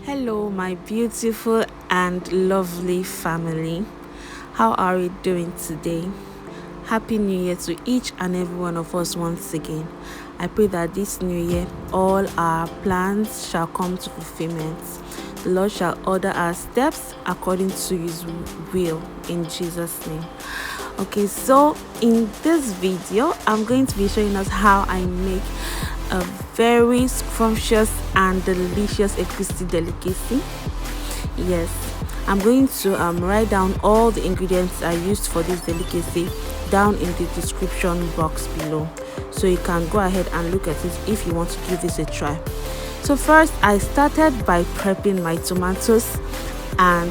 Hello, my beautiful and lovely family. How are we doing today? Happy New Year to each and every one of us once again. I pray that this new year, all our plans shall come to fulfillment. The Lord shall order our steps according to His will in Jesus' name. Okay, so in this video, I'm going to be showing us how I make a very scrumptious and delicious egusi delicacy. Yes, I'm going to write down all the ingredients I used for this delicacy down in the description box below, so you can go ahead and look at it if you want to give this a try. So first, I started by prepping my tomatoes and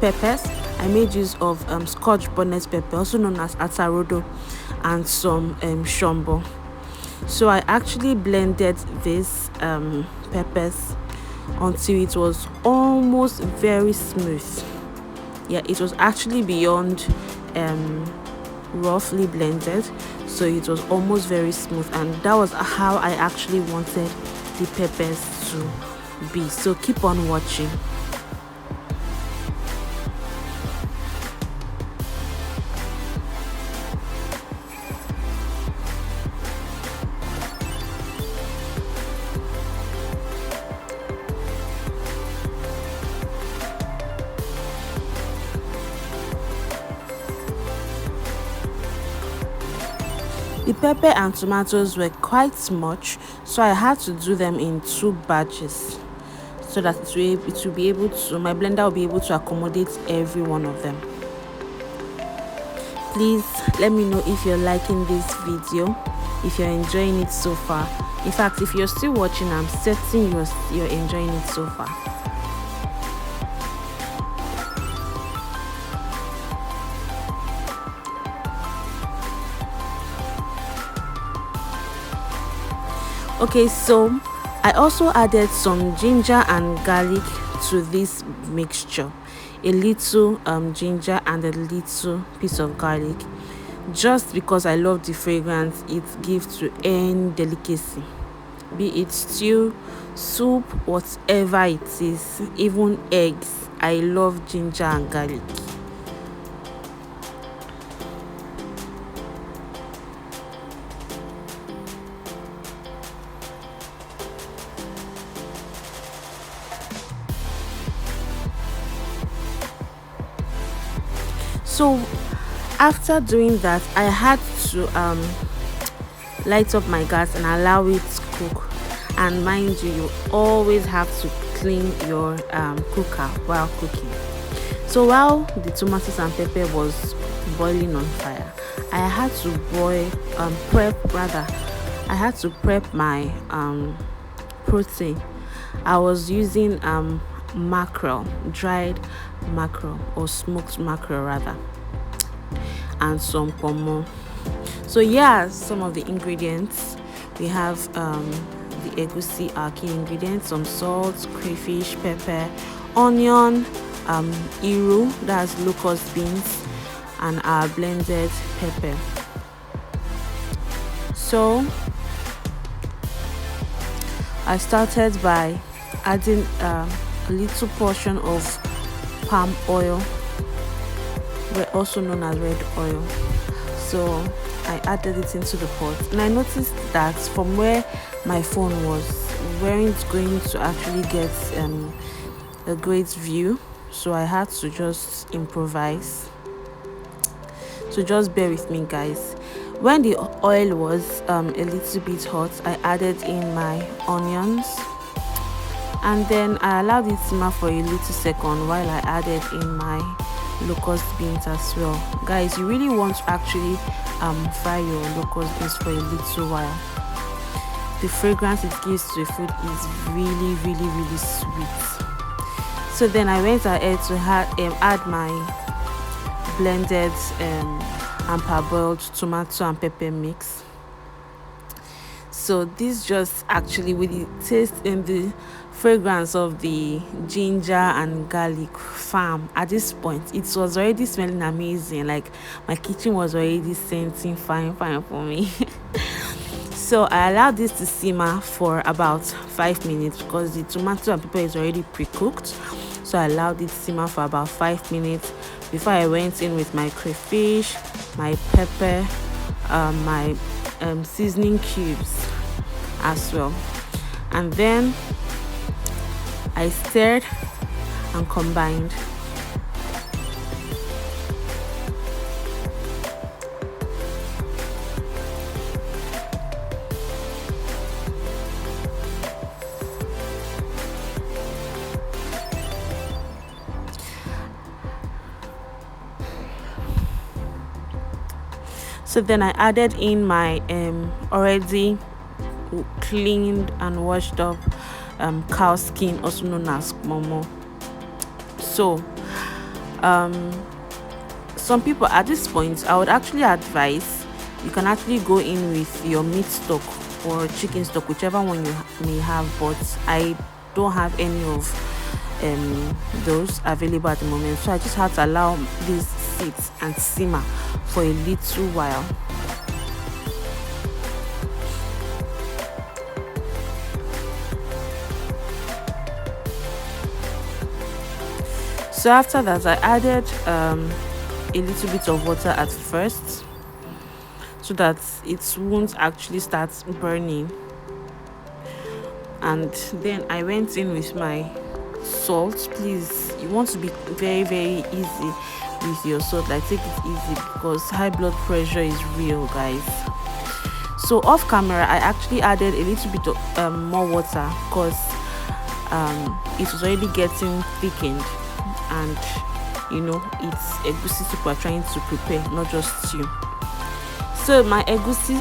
peppers. I made use of scotch bonnet pepper, also known as rodo, and some shombo. So I actually blended this peppers until it was almost very smooth. Yeah, it was actually beyond roughly blended, so it was almost very smooth, and that was how I actually wanted the peppers to be. So keep on watching. The pepper and tomatoes were quite much, so I had to do them in 2 batches so that it will be able to, my blender will be able to accommodate every one of them. Please let me know if you're liking this video, if you're enjoying it so far. In fact, if you're still watching, I'm certain you're enjoying it so far. Okay, so I also added some ginger and garlic to this mixture. A little ginger and a little piece of garlic, just because I love the fragrance it gives to any delicacy, be it stew, soup, whatever it is, even eggs. I love ginger and garlic. So after doing that, I had to light up my gas and allow it to cook. And mind you, you always have to clean your cooker while cooking. So while the tomatoes and pepper was boiling on fire, I had to I had to prep my protein. I was using mackerel, dried mackerel, or smoked mackerel rather, and some pomo. So yeah, some of the ingredients we have: the egusi, our key ingredients, some salt, crayfish, pepper, onion, iru, that's locust beans, and our blended pepper. So I started by adding a little portion of palm oil, also known as red oil. So I added it into the pot, and I noticed that from where my phone was, weren't going to actually get a great view, so I had to just improvise. So just bear with me, guys. When the oil was a little bit hot, I added in my onions, and then I allowed it simmer for a little second while I added in my locust beans as well. Guys, you really want to actually fry your locust beans for a little while. The fragrance it gives to the food is really sweet. So then I went ahead to add my blended and parboiled tomato and pepper mix. So this just actually, with the taste and the fragrance of the ginger and garlic farm, at this point it was already smelling amazing. Like, my kitchen was already scenting fine for me. So I allowed this to simmer for about 5 minutes because the tomato and pepper is already pre-cooked. So I allowed it to simmer for about 5 minutes before I went in with my crayfish, my pepper, my seasoning cubes as well. And then I stirred and combined. So then I added in my already cleaned and washed up cow skin, also known as Pomo. So some people at this point, I would actually advise you can actually go in with your meat stock or chicken stock, whichever one you may have, but I don't have any of those available at the moment, so I just had to allow these sit and simmer for a little while. So after that, I added a little bit of water at first so that it won't actually start burning, and then I went in with my salt. Please, you want to be very, very easy with your salt, like take it easy because high blood pressure is real, guys. So off camera I actually added a little bit of more water because it was already getting thickened, and you know it's egusi soup we're trying to prepare, not just stew. So my egusi,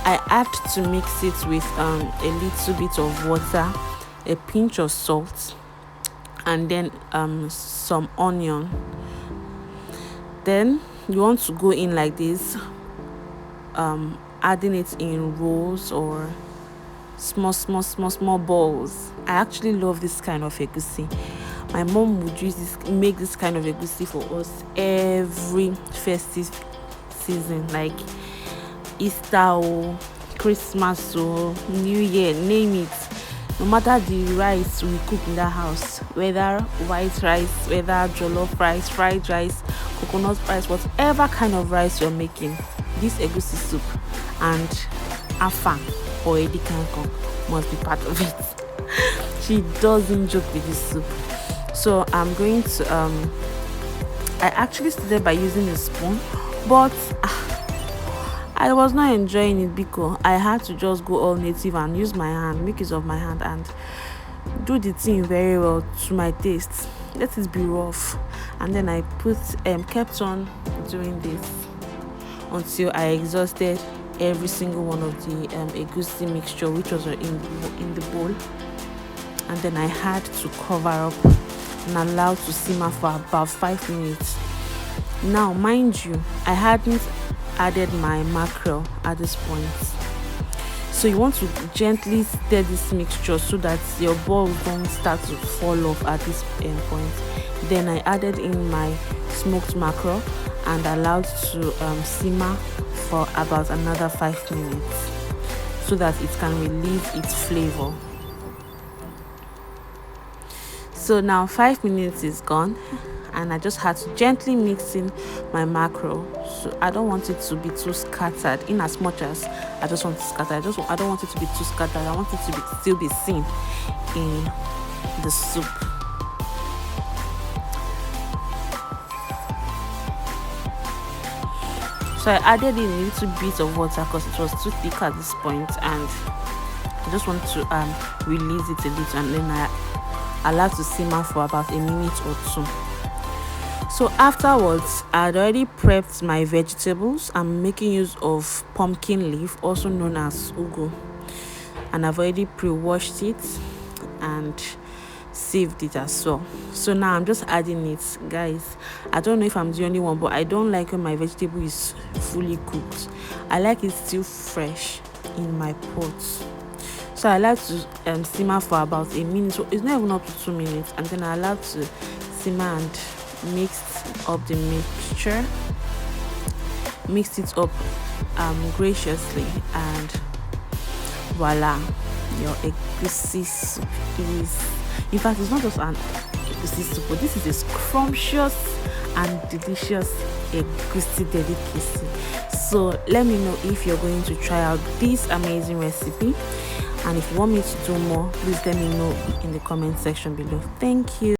I had to mix it with a little bit of water, a pinch of salt, and then some onion. Then you want to go in like this, adding it in rolls or small balls. I actually love this kind of egusi. My mom would make this kind of egusi for us every festive season, like Easter or Christmas or New Year, name it. No matter the rice we cook in that house, whether white rice, whether jollof rice, fried rice, coconut rice, whatever kind of rice you're making, this egusi soup and afang or edikankong must be part of it. She doesn't joke with this soup. So I'm going to I actually started by using a spoon, but I was not enjoying it because I had to just go all native and use my hand, make use of my hand and do the thing very well to my taste. Let it be rough. And then I kept on doing this until I exhausted every single one of the egusi mixture which was in the bowl. And then I had to cover up and allow to simmer for about 5 minutes. Now mind you, I hadn't added my mackerel at this point, so you want to gently stir this mixture so that your balls don't start to fall off at this point. Then I added in my smoked mackerel and allowed to simmer for about another 5 minutes so that it can release its flavor. So now 5 minutes is gone and I just had to gently mix in my mackerel. So I don't want it to be too scattered, in as much as I just want to scatter. I don't want it to be too scattered. I want it to still be seen in the soup. So I added in a little bit of water because it was too thick at this point, and I just want to release it a little, and then I allowed to simmer for about a minute or two. So afterwards, I had already prepped my vegetables. I'm making use of pumpkin leaf, also known as Ugwu, and I've already pre-washed it and saved it as well. So now I'm just adding it, guys. I don't know if I'm the only one, but I don't like when my vegetable is fully cooked. I like it still fresh in my pot. So I like to simmer for about a minute. So it's not even up to 2 minutes, and then I allow to simmer and mix up the mixture, mix it up graciously, and voila, your egusi soup is, in fact, it's not just an egusi soup, but this is a scrumptious and delicious egusi delicacy. So let me know if you're going to try out this amazing recipe, and if you want me to do more, please let me know in the comment section below. Thank you.